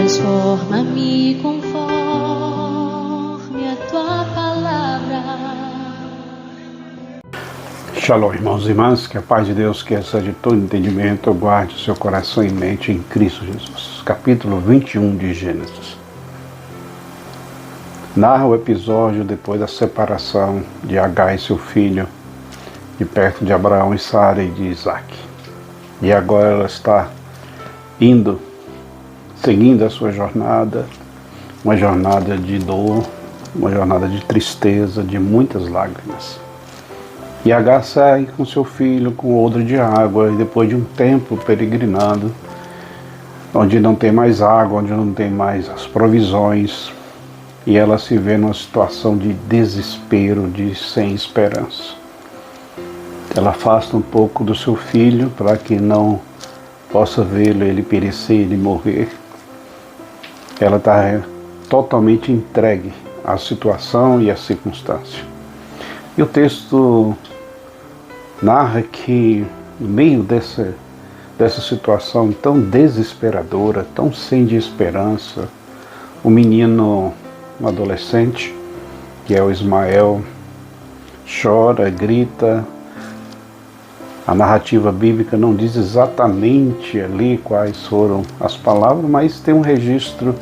Transforma-me conforme a tua palavra. Shalom, irmãos e irmãs, que a paz de Deus, que excede todo entendimento, guarde o seu coração e mente em Cristo Jesus. Capítulo 21 de Gênesis. Narra o episódio depois da separação de Agar e seu filho, de perto de Abraão e Sara e de Isaac. E agora ela está seguindo a sua jornada, uma jornada de dor, uma jornada de tristeza, de muitas lágrimas. E Agar sai com seu filho com odre de água, e depois de um tempo peregrinando, onde não tem mais água, onde não tem mais as provisões, e ela se vê numa situação de desespero, de sem esperança. Ela afasta um pouco do seu filho para que não possa vê-lo, ele perecer, ele morrer. Ela está totalmente entregue à situação e à circunstância. E o texto narra que, no meio dessa situação tão desesperadora, tão sem de esperança, o menino, um adolescente, que é o Ismael, chora, grita. A narrativa bíblica não diz exatamente ali quais foram as palavras, mas tem um registro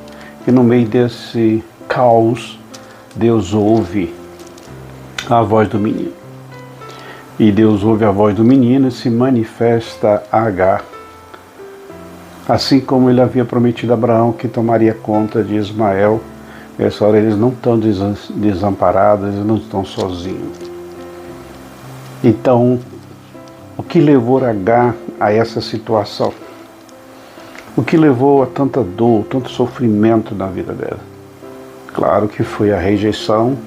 que no meio desse caos, Deus ouve a voz do menino. E Deus ouve a voz do menino e se manifesta a Agar. Assim como ele havia prometido a Abraão que tomaria conta de Ismael, nessa hora eles não estão desamparados, eles não estão sozinhos. Então, o que levou Agar a essa situação? O que levou a tanta dor, tanto sofrimento na vida dela? Claro que foi a rejeição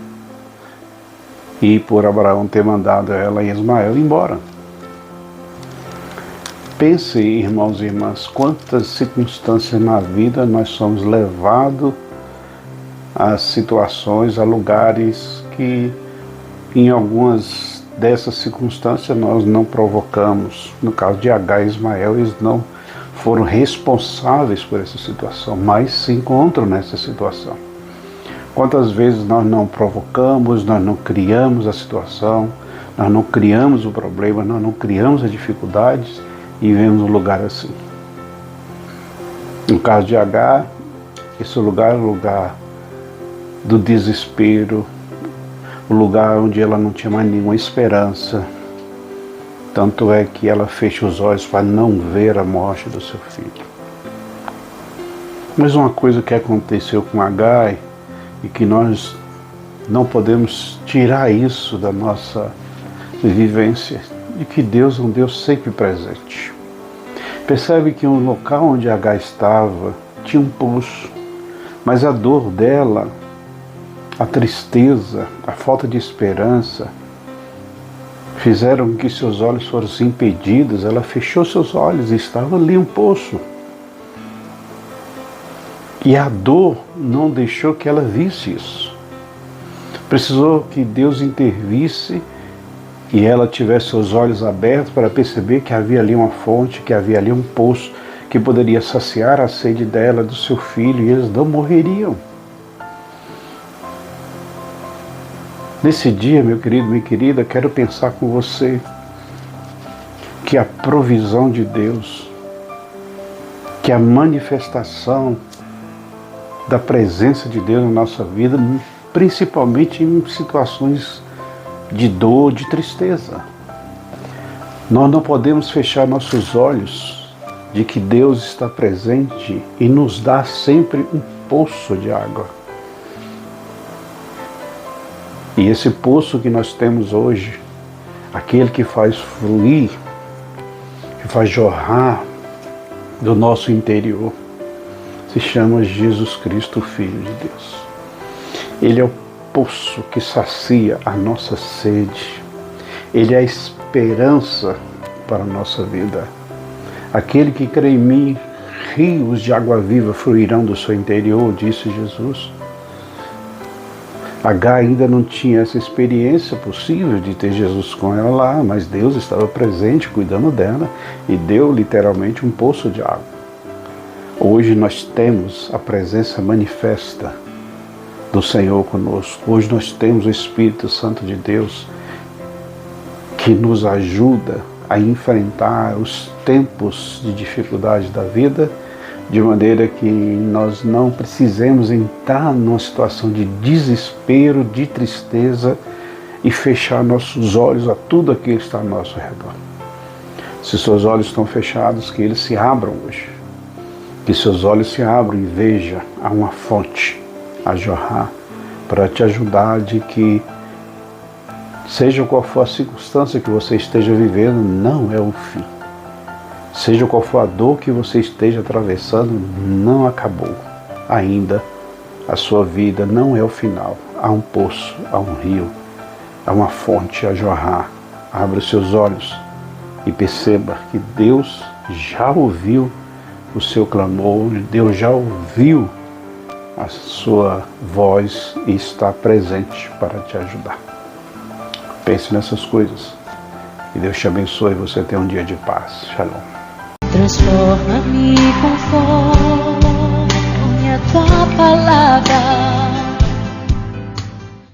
e por Abraão ter mandado ela e Ismael embora. Pense, irmãos e irmãs, quantas circunstâncias na vida nós somos levados a situações, a lugares que em algumas dessas circunstâncias nós não provocamos. No caso de Agar e Ismael, eles não foram responsáveis por essa situação, mas se encontram nessa situação. Quantas vezes nós não provocamos, nós não criamos a situação, nós não criamos o problema, nós não criamos as dificuldades e vivemos um lugar assim. No caso de Agar, esse lugar é o lugar do desespero, o lugar onde ela não tinha mais nenhuma esperança. Tanto é que ela fecha os olhos para não ver a morte do seu filho. Mas uma coisa que aconteceu com Agar e que nós não podemos tirar isso da nossa vivência, de que Deus é um Deus sempre presente. Percebe que no local onde Agar estava tinha um poço, mas a dor dela, a tristeza, a falta de esperança, fizeram que seus olhos fossem impedidos. Ela fechou seus olhos e estava ali um poço. E a dor não deixou que ela visse isso. Precisou que Deus intervisse e ela tivesse seus olhos abertos para perceber que havia ali uma fonte, que havia ali um poço que poderia saciar a sede dela, do seu filho, e eles não morreriam. Nesse dia, meu querido, minha querida, quero pensar com você que a provisão de Deus, que a manifestação da presença de Deus na nossa vida, principalmente em situações de dor, de tristeza. Nós não podemos fechar nossos olhos de que Deus está presente e nos dá sempre um poço de água. E esse poço que nós temos hoje, aquele que faz fluir, que faz jorrar do nosso interior, se chama Jesus Cristo, Filho de Deus. Ele é o poço que sacia a nossa sede. Ele é a esperança para a nossa vida. Aquele que crê em mim, rios de água viva fluirão do seu interior, disse Jesus. Agar ainda não tinha essa experiência possível de ter Jesus com ela lá, mas Deus estava presente, cuidando dela, e deu literalmente um poço de água. Hoje nós temos a presença manifesta do Senhor conosco. Hoje nós temos o Espírito Santo de Deus que nos ajuda a enfrentar os tempos de dificuldade da vida, de maneira que nós não precisemos entrar numa situação de desespero, de tristeza e fechar nossos olhos a tudo aquilo que está ao nosso redor. Se seus olhos estão fechados, que eles se abram hoje. Que seus olhos se abram e veja há uma fonte a jorrar para te ajudar de que, seja qual for a circunstância que você esteja vivendo, não é o fim. Seja qual for a dor que você esteja atravessando, não acabou. Ainda a sua vida não é o final. Há um poço, há um rio, há uma fonte a jorrar. Abra os seus olhos e perceba que Deus já ouviu o seu clamor, Deus já ouviu a sua voz e está presente para te ajudar. Pense nessas coisas e Deus te abençoe e você tenha um dia de paz. Shalom. Transforma-me com força.